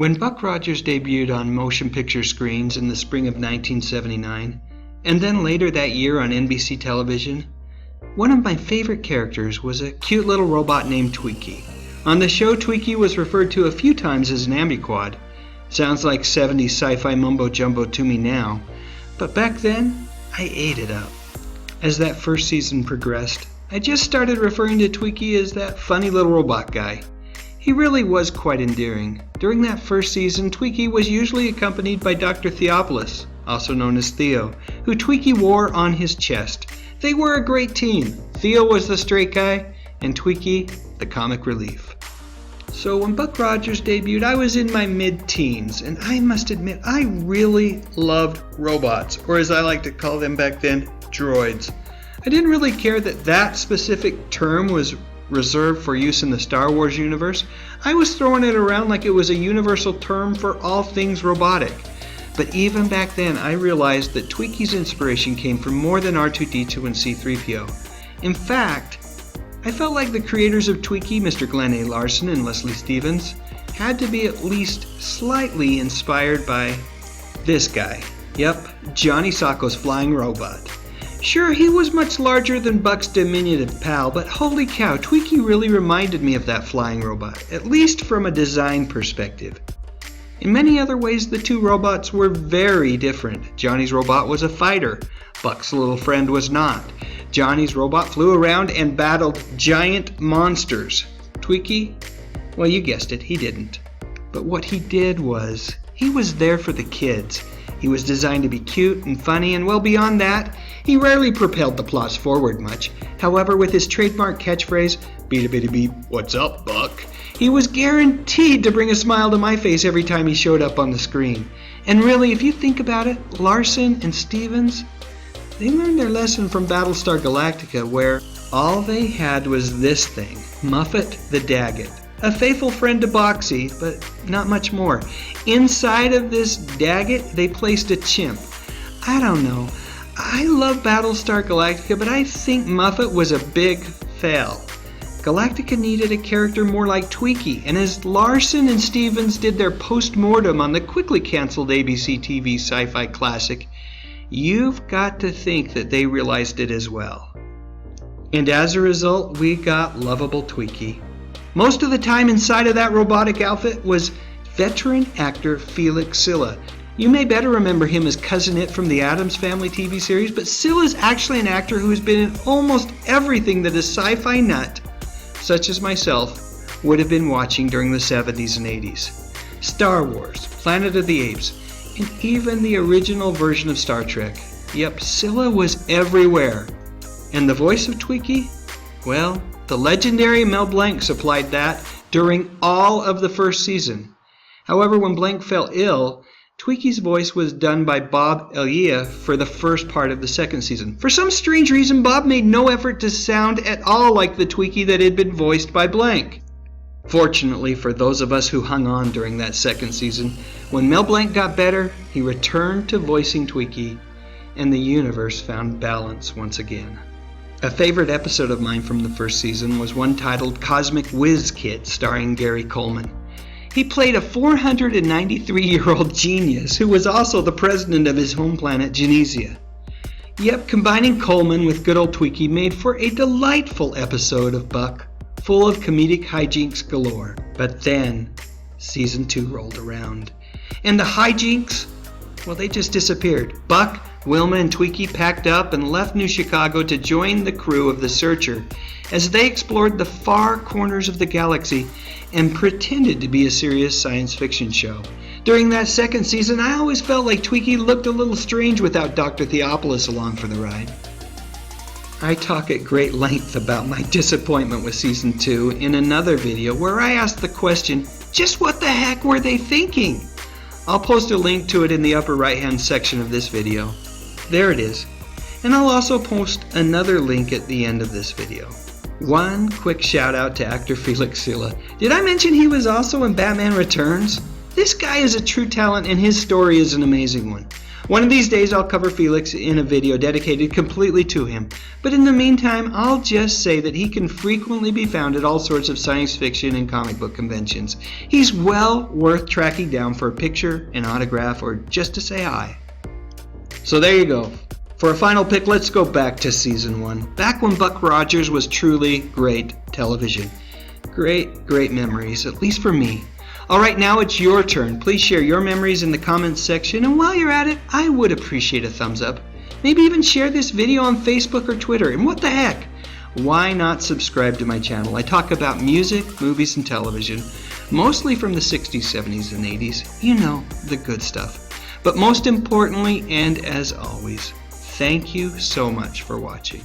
When Buck Rogers debuted on motion picture screens in the spring of 1979, and then later that year on NBC television, one of my favorite characters was a cute little robot named Twiki. On the show, Twiki was referred to a few times as an ambiquad. Sounds like 70s sci-fi mumbo-jumbo to me now, but back then, I ate it up. As that first season progressed, I just started referring to Twiki as that funny little robot guy. He really was quite endearing. During that first season, Twiki was usually accompanied by Dr. Theopolis, also known as Theo, who Twiki wore on his chest. They were a great team. Theo was the straight guy, and Twiki the comic relief. So when Buck Rogers debuted, I was in my mid-teens, and I must admit, I really loved robots, or as I like to call them back then, droids. I didn't really care that that specific term was reserved for use in the Star Wars universe. I was throwing it around like it was a universal term for all things robotic. But even back then, I realized that Twiki's inspiration came from more than R2-D2 and C-3PO. In fact, I felt like the creators of Twiki, Mr. Glenn A. Larson and Leslie Stevens, had to be at least slightly inspired by this guy. Yep, Johnny Sacco's flying robot. Sure, he was much larger than Buck's diminutive pal, but holy cow, Twiki really reminded me of that flying robot, at least from a design perspective. In many other ways, the two robots were very different. Johnny's robot was a fighter. Buck's little friend was not. Johnny's robot flew around and battled giant monsters. Twiki, well, you guessed it, he didn't. But what he did was, he was there for the kids. He was designed to be cute and funny, and well beyond that, he rarely propelled the plots forward much. However, with his trademark catchphrase, beep-a-beep, what's up, Buck? He was guaranteed to bring a smile to my face every time he showed up on the screen. And really, if you think about it, Larson and Stevens, they learned their lesson from Battlestar Galactica, where all they had was this thing, Muffet the Daggett. A faithful friend to Boxy, but not much more. Inside of this Daggett, they placed a chimp. I don't know. I love Battlestar Galactica, but I think Muffet was a big fail. Galactica needed a character more like Twiki, and as Larson and Stevens did their post-mortem on the quickly canceled ABC TV sci-fi classic, you've got to think that they realized it as well. And as a result, we got lovable Twiki. Most of the time inside of that robotic outfit was veteran actor Felix Silla. You may better remember him as Cousin It from the Addams Family TV series, but Silla is actually an actor who has been in almost everything that a sci-fi nut, such as myself, would have been watching during the 70s and 80s. Star Wars, Planet of the Apes, and even the original version of Star Trek. Yep, Silla was everywhere. And the voice of Twiki? Well, the legendary Mel Blanc supplied that during all of the first season. However, when Blanc fell ill, Twiki's voice was done by Bob Elia for the first part of the second season. For some strange reason, Bob made no effort to sound at all like the Twiki that had been voiced by Blanc. Fortunately for those of us who hung on during that second season, when Mel Blanc got better, he returned to voicing Twiki, and the universe found balance once again. A favorite episode of mine from the first season was one titled Cosmic Whiz Kid, starring Gary Coleman. He played a 493-year-old genius who was also the president of his home planet, Genesia. Yep, combining Coleman with good old Twiki made for a delightful episode of Buck, full of comedic hijinks galore. But then, Season 2 rolled around. And the hijinks, well, they just disappeared. Buck, Wilma, and Twiki packed up and left New Chicago to join the crew of the Searcher as they explored the far corners of the galaxy and pretended to be a serious science fiction show. During that second season, I always felt like Twiki looked a little strange without Dr. Theopolis along for the ride. I talk at great length about my disappointment with Season 2 in another video where I asked the question, just what the heck were they thinking? I'll post a link to it in the upper right hand section of this video. There it is. And I'll also post another link at the end of this video. One quick shout out to actor Felix Silla. Did I mention he was also in Batman Returns? This guy is a true talent and his story is an amazing one. One of these days I'll cover Felix in a video dedicated completely to him, but in the meantime I'll just say that he can frequently be found at all sorts of science fiction and comic book conventions. He's well worth tracking down for a picture, an autograph, or just to say hi. So there you go. For a final pick, let's go back to Season 1, back when Buck Rogers was truly great television. Great memories, at least for me. Alright, now it's your turn. Please share your memories in the comments section, and while you're at it, I would appreciate a thumbs up. Maybe even share this video on Facebook or Twitter, and what the heck? Why not subscribe to my channel? I talk about music, movies, and television, mostly from the 60s, 70s, and 80s. You know, the good stuff. But most importantly, and as always, thank you so much for watching.